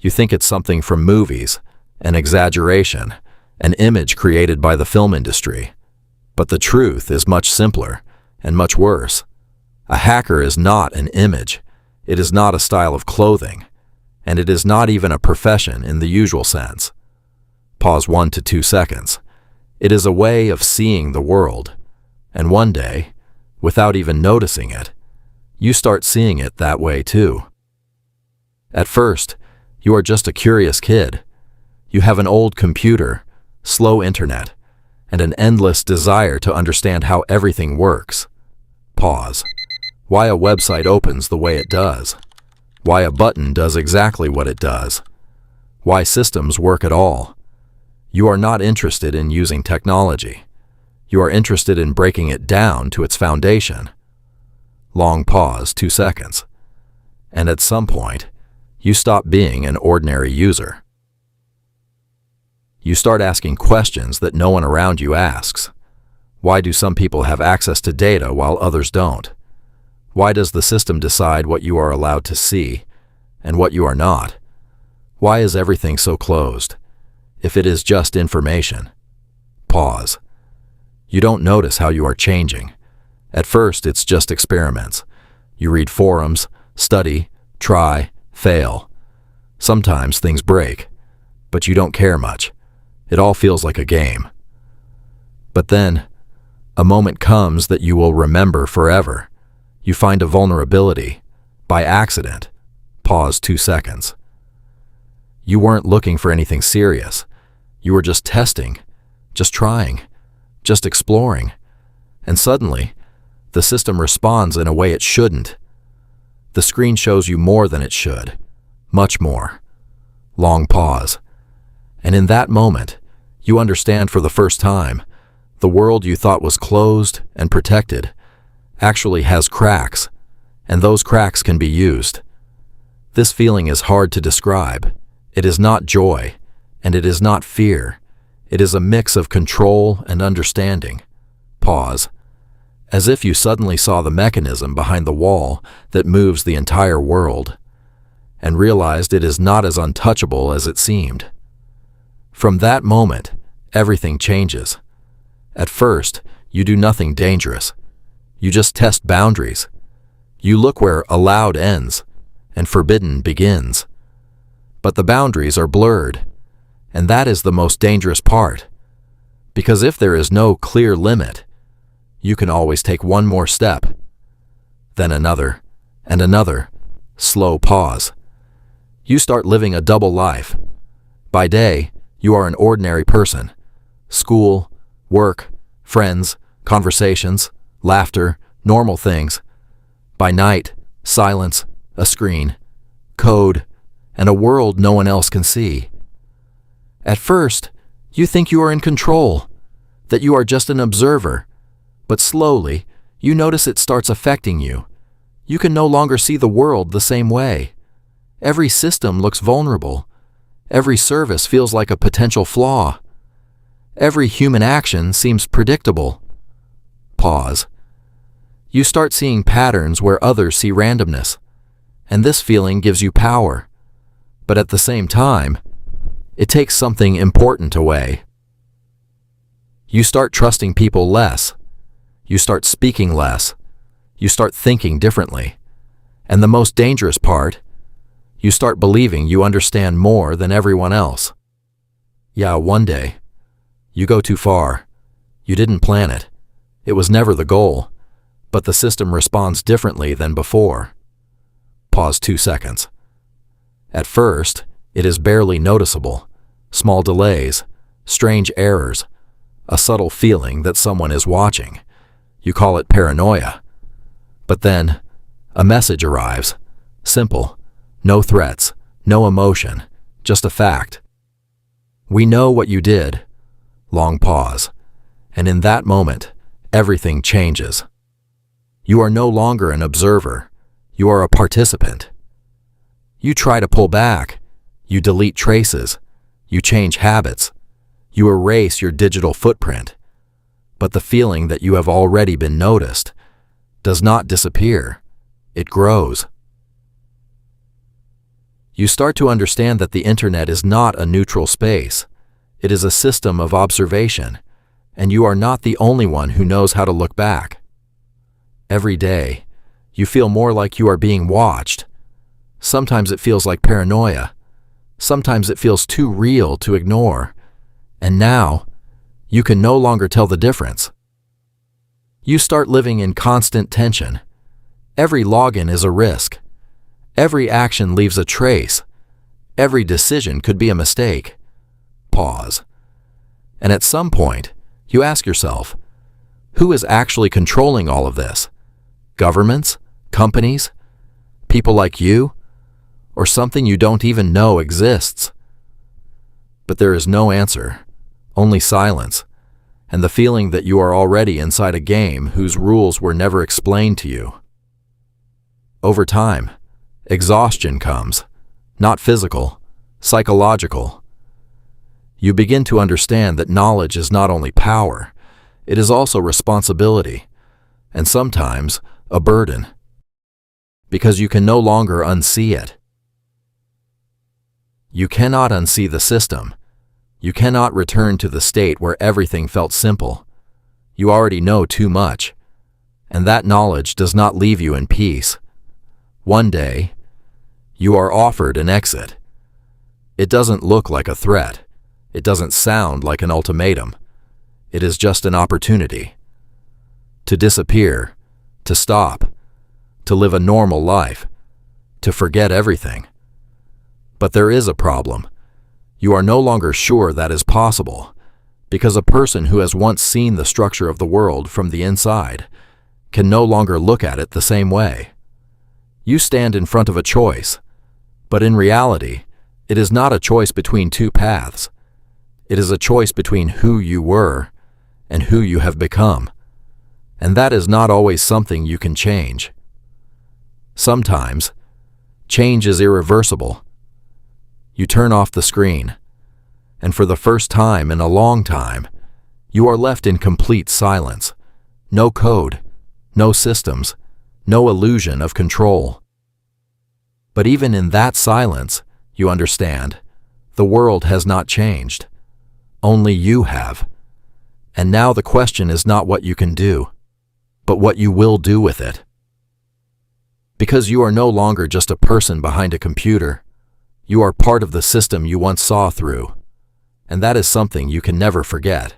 You think it's something from movies, an exaggeration, an image created by the film industry. But the truth is much simpler and much worse. A hacker is not an image. It is not a style of clothing. And it is not even a profession in the usual sense. Pause 1 to 2 seconds. It is a way of seeing the world. And one day, without even noticing it, you start seeing it that way too. At first, you are just a curious kid. You have an old computer, slow internet, and an endless desire to understand how everything works. Pause. Why a website opens the way it does. Why a button does exactly what it does. Why systems work at all. You are not interested in using technology. You are interested in breaking it down to its foundation. Long pause, 2 seconds. And at some point, you stop being an ordinary user. You start asking questions that no one around you asks. Why do some people have access to data while others don't? Why does the system decide what you are allowed to see and what you are not? Why is everything so closed, if it is just information? Pause. You don't notice how you are changing. At first, it's just experiments. You read forums, study, try, fail. Sometimes things break, but you don't care much. It all feels like a game. But then, a moment comes that you will remember forever. You find a vulnerability, by accident. Pause 2 seconds. You weren't looking for anything serious. You were just testing, just trying, just exploring. And suddenly, the system responds in a way it shouldn't. The screen shows you more than it should, much more. Long pause. And in that moment, you understand for the first time, the world you thought was closed and protected actually has cracks, and those cracks can be used. This feeling is hard to describe. It is not joy, and it is not fear. It is a mix of control and understanding. Pause. As if you suddenly saw the mechanism behind the wall that moves the entire world, and realized it is not as untouchable as it seemed. From that moment, everything changes. At first, you do nothing dangerous. You just test boundaries. You look where allowed ends and forbidden begins. But the boundaries are blurred, and that is the most dangerous part. Because if there is no clear limit, you can always take one more step, then another, and another. Slow pause. You start living a double life. By day, you are an ordinary person. School, work, friends, conversations, laughter, normal things. By night, silence, a screen, code, and a world no one else can see. At first, you think you are in control, that you are just an observer, but slowly, you notice it starts affecting you. You can no longer see the world the same way. Every system looks vulnerable. Every service feels like a potential flaw. Every human action seems predictable. Pause. You start seeing patterns where others see randomness, and this feeling gives you power. But at the same time, it takes something important away. You start trusting people less. You start speaking less. You start thinking differently. And the most dangerous part, you start believing you understand more than everyone else. Yeah, one day, you go too far. You didn't plan it. It was never the goal, but the system responds differently than before. Pause 2 seconds. At first, it is barely noticeable. Small delays, strange errors, a subtle feeling that someone is watching. You call it paranoia. But then, a message arrives. Simple. No threats, no emotion, just a fact. We know what you did. Long pause. And in that moment, everything changes. You are no longer an observer. You are a participant. You try to pull back. You delete traces. You change habits. You erase your digital footprint. But the feeling that you have already been noticed does not disappear. It grows. You start to understand that the internet is not a neutral space. It is a system of observation, and you are not the only one who knows how to look back. Every day, you feel more like you are being watched. Sometimes it feels like paranoia. Sometimes it feels too real to ignore. And now, you can no longer tell the difference. You start living in constant tension. Every login is a risk. Every action leaves a trace. Every decision could be a mistake. Pause. And at some point, you ask yourself, who is actually controlling all of this? Governments? Companies? People like you? Or something you don't even know exists? But there is no answer, only silence, and the feeling that you are already inside a game whose rules were never explained to you. Over time, exhaustion comes, not physical, psychological. You begin to understand that knowledge is not only power, it is also responsibility, and sometimes a burden, because you can no longer unsee it. You cannot unsee the system. You cannot return to the state where everything felt simple. You already know too much, and that knowledge does not leave you in peace. One day, you are offered an exit. It doesn't look like a threat. It doesn't sound like an ultimatum. It is just an opportunity. To disappear, to stop, to live a normal life, to forget everything. But there is a problem. You are no longer sure that is possible, because a person who has once seen the structure of the world from the inside can no longer look at it the same way. You stand in front of a choice, but in reality, it is not a choice between two paths. It is a choice between who you were and who you have become, and that is not always something you can change. Sometimes, change is irreversible. You turn off the screen, and for the first time in a long time, you are left in complete silence. No code, no systems, no illusion of control. But even in that silence, you understand, the world has not changed. Only you have. And now the question is not what you can do, but what you will do with it. Because you are no longer just a person behind a computer. You are part of the system you once saw through, and that is something you can never forget.